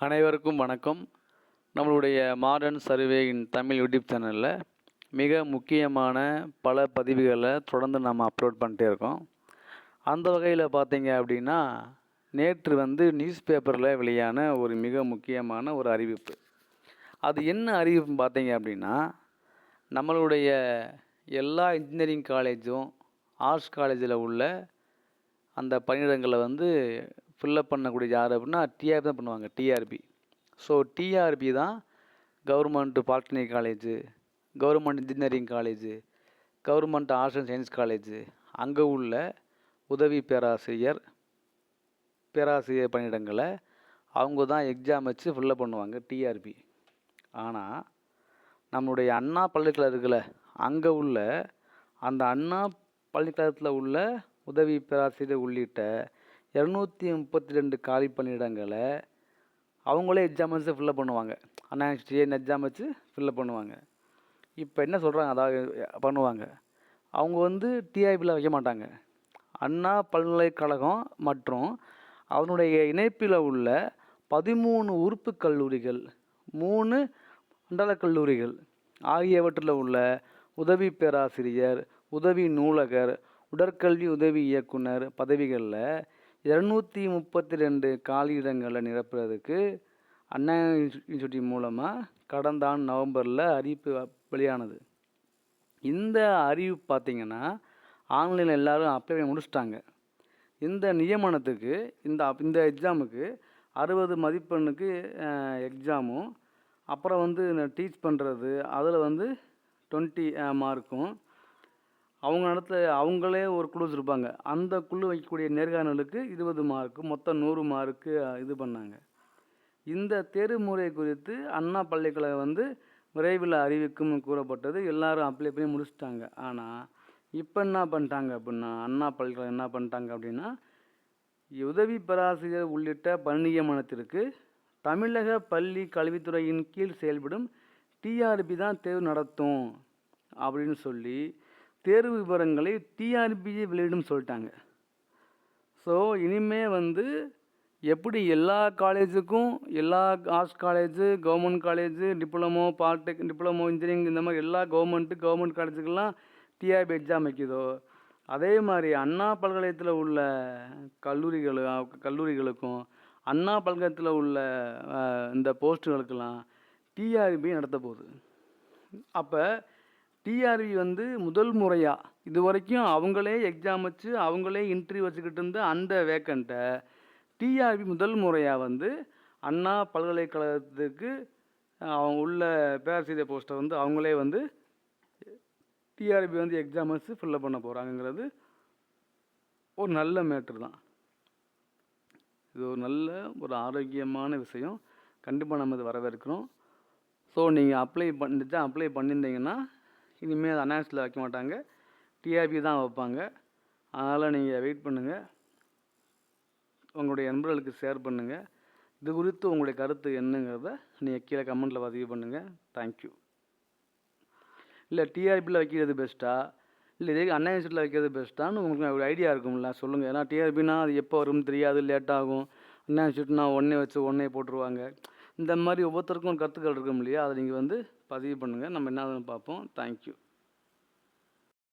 அனைவருக்கும் வணக்கம். நம்மளுடைய மாடர்ன் சர்வே இன் தமிழ் யூடியூப் சேனலில் மிக முக்கியமான பல பதிவுகளை தொடர்ந்து நம்ம அப்லோட் பண்ணிட்டே இருக்கோம். அந்த வகையில் பார்த்தீங்க அப்படின்னா, நேற்று நியூஸ் பேப்பரில் வெளியான ஒரு மிக முக்கியமான ஒரு அறிவிப்பு. அது என்ன அறிவிப்புன்னு பார்த்தீங்க அப்படின்னா, நம்மளுடைய எல்லா இன்ஜினியரிங் காலேஜும் ஆர்ட்ஸ் காலேஜில் உள்ள அந்த பணியிடங்களை ஃபில்லப் பண்ணக்கூடிய யார் அப்படின்னா டிஆர்பி தான் பண்ணுவாங்க. டிஆர்பி. ஸோ டிஆர்பி தான் government polytechnic college, government engineering college, government arts and science college அங்கே உள்ள உதவி பேராசிரியர் பணியிடங்களை அவங்க தான் எக்ஸாம் வச்சு ஃபில்லப் பண்ணுவாங்க டிஆர்பி. ஆனால் நம்மளுடைய அண்ணா பல்கலைக்கழகம் இருக்குல்ல, அங்கே உள்ள அந்த அண்ணா பல்கலைக்கழகத்தில் உள்ள உதவி பேராசிரியர் உள்ளிட்ட 232 காலி பணியிடங்களை அவங்களே எக்ஸாம் வச்சு ஃபில்லப் பண்ணுவாங்க. அண்ணா யூனிவர்சிட்டியே எக்ஸாம் வச்சு ஃபில்லப் பண்ணுவாங்க. இப்போ என்ன சொல்கிறாங்க, அதாவது பண்ணுவாங்க, அவங்க டிஆர்பியில் வைக்க மாட்டாங்க. அண்ணா பல்கலைக்கழகம் மற்றும் அதனுடைய இணைப்பில் உள்ள 13 உறுப்பு கல்லூரிகள், 3 மண்டல கல்லூரிகள் ஆகியவற்றில் உள்ள உதவி பேராசிரியர், உதவி நூலகர், உடற்கல்வி உதவி இயக்குனர் பதவிகளில் 232 காலியிடங்களை நிரப்புறதுக்கு அண்ணா யூனிவர்சிட்டி மூலமாக கடந்த ஆண்டு நவம்பரில் அறிவிப்பு வெளியானது. இந்த அறிவிப்பு பார்த்திங்கன்னா ஆன்லைனில் எல்லோரும் அப்ளை பண்ணி முடிச்சிட்டாங்க. இந்த நியமனத்துக்கு இந்த எக்ஸாமுக்கு 60 மதிப்பெண்ணுக்கு எக்ஸாமும், அப்புறம் டீச் பண்ணுறது அதில் 20 மார்க்கும், அவங்க இடத்துல அவங்களே ஒரு குழு வச்சுருப்பாங்க. அந்த குழு வைக்கக்கூடிய நேர்காணலுக்கு 20 மார்க்கு, மொத்தம் 100 மார்க்கு இது பண்ணாங்க. இந்த தேர்வு முறை குறித்து அண்ணா பல்கலைக்கழகம் விரைவில் அறிவிக்கும் கூறப்பட்டது. எல்லாரும் அப்ளை பண்ணி முடிச்சிட்டாங்க. ஆனால் இப்போ என்ன பண்ணிட்டாங்க அப்படின்னா, அண்ணா பல்கலைக்கழகம் என்ன பண்ணிட்டாங்க அப்படின்னா, உதவி பேராசிரியர் உள்ளிட்ட பணி நியமனத்திற்கு தமிழக பள்ளி கல்வித்துறையின் கீழ் செயல்படும் டிஆர்பி தான் தேர்வு நடத்தும் அப்படின்னு சொல்லி தேர்வு விவரங்களை டிஆர்பியை வெளியிடும் சொல்லிட்டாங்க. ஸோ இனிமேல் எப்படி எல்லா காலேஜுக்கும், எல்லா arts college, government college, diploma, diploma engineering, இந்த மாதிரி எல்லா கவர்மெண்ட் காலேஜுக்கெல்லாம் டிஆர்பி எக்ஸாம் வைக்குதோ, அதே மாதிரி அண்ணா பல்கலைக்கழகத்தில் உள்ள கல்லூரிகளுக்கும் அண்ணா பல்கலைக்கழகத்தில் உள்ள இந்த போஸ்ட்டுகளுக்கெல்லாம் டிஆர்பி நடத்த போகுது. அப்போ டிஆர்பி முதல் முறையாக இது வரைக்கும் அவங்களே எக்ஸாம் வச்சு அவங்களே இன்டர்வியூ வச்சுக்கிட்டு இருந்த அந்த வேக்கண்ட்டை டிஆர்பி முதல் முறையாக அண்ணா பல்கலைக்கழகத்துக்கு அவங்க உள்ள பேராசிரியர் போஸ்ட்டை அவங்களே டிஆர்பி எக்ஸாம் வச்சு ஃபில்லப் பண்ண போகிறாங்கங்கிறது ஒரு நல்ல மேட்ரு தான். இது ஒரு நல்ல ஒரு ஆரோக்கியமான விஷயம். கண்டிப்பாக நம்ம இது வரவேற்கிறோம். ஸோ நீங்கள் அப்ளை பண்ணியிருந்தீங்கன்னா இனிமேல் அனான்ஸில் வைக்க மாட்டாங்க, டிஆர்பி தான் வைப்பாங்க. அதனால் நீங்கள் வெயிட் பண்ணுங்கள், உங்களுடைய நண்பர்களுக்கு ஷேர் பண்ணுங்கள். இது குறித்து உங்களுடைய கருத்து என்னங்கிறத நீங்கள் கீழே கமெண்ட்டில் பதிவு பண்ணுங்கள். தேங்க்யூ. இல்லை டிஆர்பியில் வைக்கிறது பெஸ்ட்டா, இல்லை இதே அண்ணா யூனிவர்சிட்டியில் வைக்கிறது பெஸ்ட்டான்னு உங்களுக்கு ஒரு ஐடியா இருக்கும்ல, சொல்லுங்கள். ஏன்னா டிஆர்பினா அது எப்போ வரும்னு தெரியாது, லேட்டாகும். அண்ணா யூனிவர்சிட்டினா ஒன்றே வச்சு ஒன்றே போட்டுருவாங்க. இந்த மாதிரி ஒவ்வொருத்தருக்கும் கருத்துக்கள் இருக்கும் இல்லையா, அதை நீங்கள் பதிவு பண்ணுங்கள். நம்ம என்னதுன்னு பார்ப்போம். தேங்க்யூ.